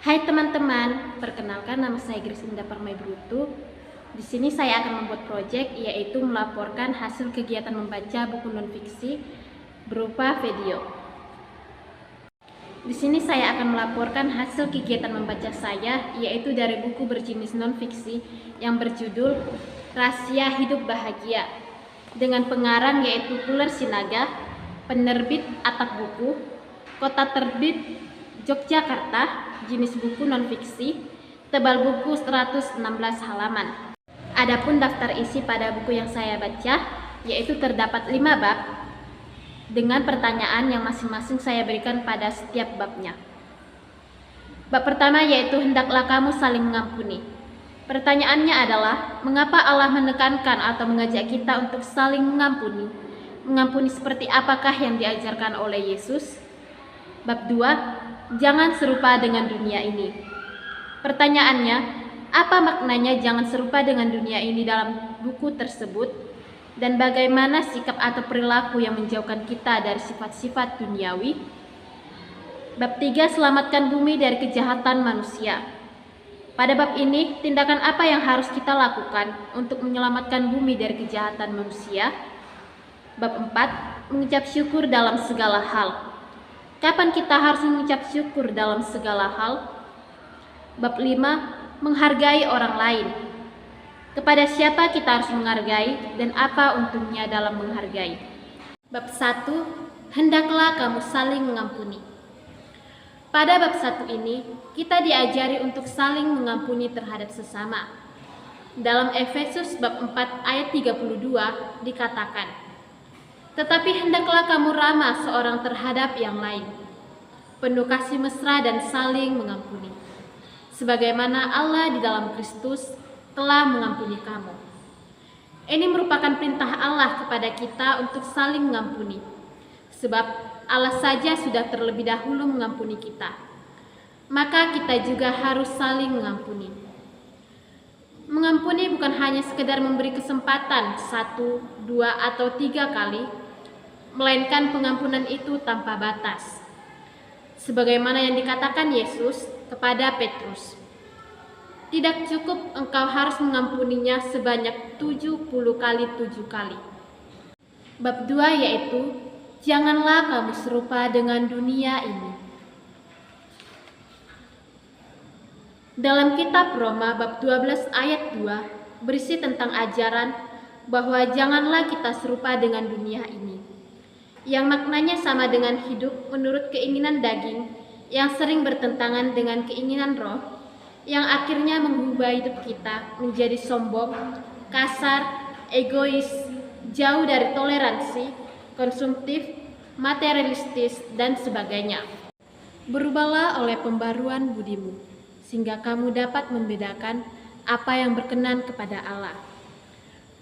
Hai teman-teman, perkenalkan nama saya Grace Indah Parmaibrutu. Di sini saya akan membuat proyek yaitu melaporkan hasil kegiatan membaca buku non-fiksi berupa video. Di sini saya akan melaporkan hasil kegiatan membaca saya yaitu dari buku berjenis non-fiksi yang berjudul Rahasia Hidup Bahagia dengan pengarang yaitu Fuller Sinaga, penerbit Atak Buku, kota terbit Yogyakarta, jenis buku non-fiksi, tebal buku 116 halaman. Adapun daftar isi pada buku yang saya baca, yaitu terdapat 5 bab, dengan pertanyaan yang masing-masing saya berikan pada setiap babnya. Bab pertama yaitu hendaklah kamu saling mengampuni. Pertanyaannya adalah, mengapa Allah menekankan atau mengajak kita untuk saling mengampuni? Mengampuni seperti apakah yang diajarkan oleh Yesus? Bab 2, jangan serupa dengan dunia ini. Pertanyaannya, apa maknanya jangan serupa dengan dunia ini dalam buku tersebut? Dan bagaimana sikap atau perilaku yang menjauhkan kita dari sifat-sifat duniawi? Bab 3, selamatkan bumi dari kejahatan manusia. Pada bab ini, tindakan apa yang harus kita lakukan untuk menyelamatkan bumi dari kejahatan manusia? Bab 4, mengucap syukur dalam segala hal. Kapan kita harus mengucap syukur dalam segala hal? Bab 5, menghargai orang lain. Kepada siapa kita harus menghargai dan apa untungnya dalam menghargai? Bab 1, hendaklah kamu saling mengampuni. Pada bab 1 ini, kita diajari untuk saling mengampuni terhadap sesama. Dalam Efesus bab 4 ayat 32 dikatakan, tetapi hendaklah kamu ramah seorang terhadap yang lain, penuh kasih mesra dan saling mengampuni, sebagaimana Allah di dalam Kristus telah mengampuni kamu. Ini merupakan perintah Allah kepada kita untuk saling mengampuni, sebab Allah saja sudah terlebih dahulu mengampuni kita. Maka kita juga harus saling mengampuni. Mengampuni bukan hanya sekedar memberi kesempatan 1, 2, atau 3 kali, melainkan pengampunan itu tanpa batas. Sebagaimana yang dikatakan Yesus kepada Petrus, tidak cukup engkau harus mengampuninya sebanyak 70 kali 7 kali. Bab 2 yaitu, janganlah kamu serupa dengan dunia ini. Dalam kitab Roma bab 12 ayat 2 berisi tentang ajaran bahwa janganlah kita serupa dengan dunia ini, yang maknanya sama dengan hidup menurut keinginan daging yang sering bertentangan dengan keinginan roh, yang akhirnya mengubah hidup kita menjadi sombong, kasar, egois, jauh dari toleransi, konsumtif, materialistis, dan sebagainya. Berubahlah oleh pembaruan budimu, sehingga kamu dapat membedakan apa yang berkenan kepada Allah.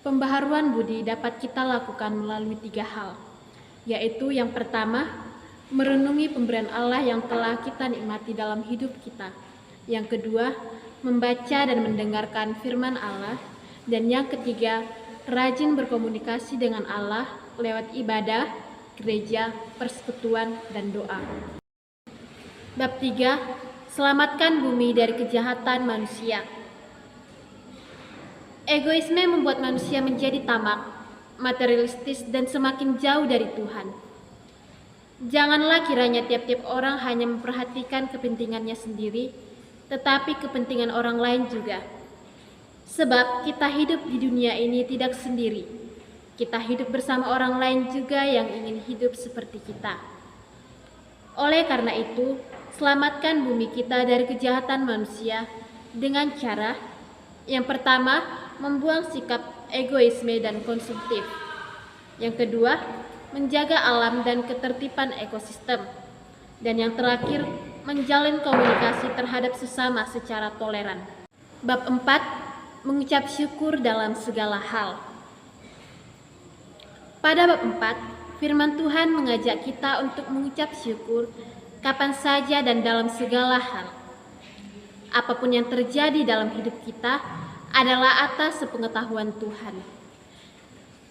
Pembaharuan budi dapat kita lakukan melalui 3 hal, yaitu yang pertama, merenungi pemberian Allah yang telah kita nikmati dalam hidup kita. Yang kedua, membaca dan mendengarkan firman Allah. Dan yang ketiga, rajin berkomunikasi dengan Allah lewat ibadah, gereja, persekutuan, dan doa. Bab 3, selamatkan bumi dari kejahatan manusia. Egoisme membuat manusia menjadi tamak, materialistis, dan semakin jauh dari Tuhan. Janganlah kiranya tiap-tiap orang hanya memperhatikan kepentingannya sendiri, tetapi kepentingan orang lain juga. Sebab kita hidup di dunia ini tidak sendiri. Kita hidup bersama orang lain juga yang ingin hidup seperti kita. Oleh karena itu, selamatkan bumi kita dari kejahatan manusia dengan cara yang pertama, membuang sikap egoisme dan konsumtif. Yang kedua, menjaga alam dan ketertiban ekosistem. Dan yang terakhir, menjalin komunikasi terhadap sesama secara toleran. Bab 4, mengucap syukur dalam segala hal. Pada bab 4, firman Tuhan mengajak kita untuk mengucap syukur kapan saja dan dalam segala hal. Apapun yang terjadi dalam hidup kita adalah atas sepengetahuan Tuhan.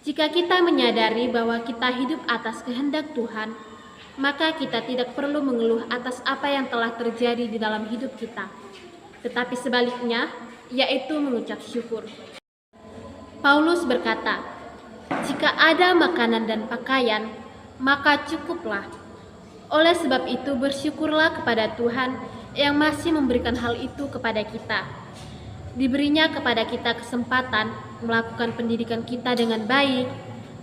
Jika kita menyadari bahwa kita hidup atas kehendak Tuhan, maka kita tidak perlu mengeluh atas apa yang telah terjadi di dalam hidup kita, tetapi sebaliknya, yaitu mengucap syukur. Paulus berkata, "Jika ada makanan dan pakaian, maka cukuplah. Oleh sebab itu bersyukurlah kepada Tuhan yang masih memberikan hal itu kepada kita. Diberinya kepada kita kesempatan melakukan pendidikan kita dengan baik,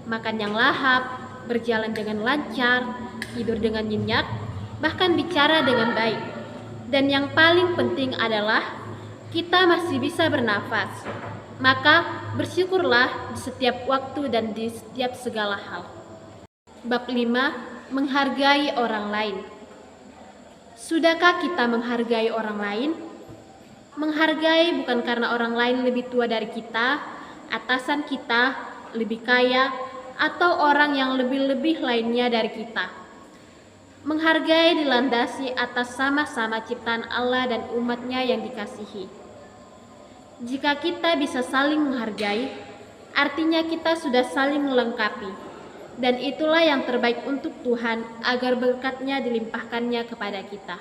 makan yang lahap, berjalan dengan lancar, tidur dengan nyenyak, bahkan bicara dengan baik. Dan yang paling penting adalah kita masih bisa bernafas. Maka bersyukurlah di setiap waktu dan di setiap segala hal." Bab 5. Menghargai orang lain. Sudahkah kita menghargai orang lain? Menghargai bukan karena orang lain lebih tua dari kita, atasan kita, lebih kaya, atau orang yang lebih-lebih lainnya dari kita. Menghargai dilandasi atas sama-sama ciptaan Allah dan umat-Nya yang dikasihi. Jika kita bisa saling menghargai, artinya kita sudah saling melengkapi, dan itulah yang terbaik untuk Tuhan agar berkat-Nya dilimpahkannya kepada kita.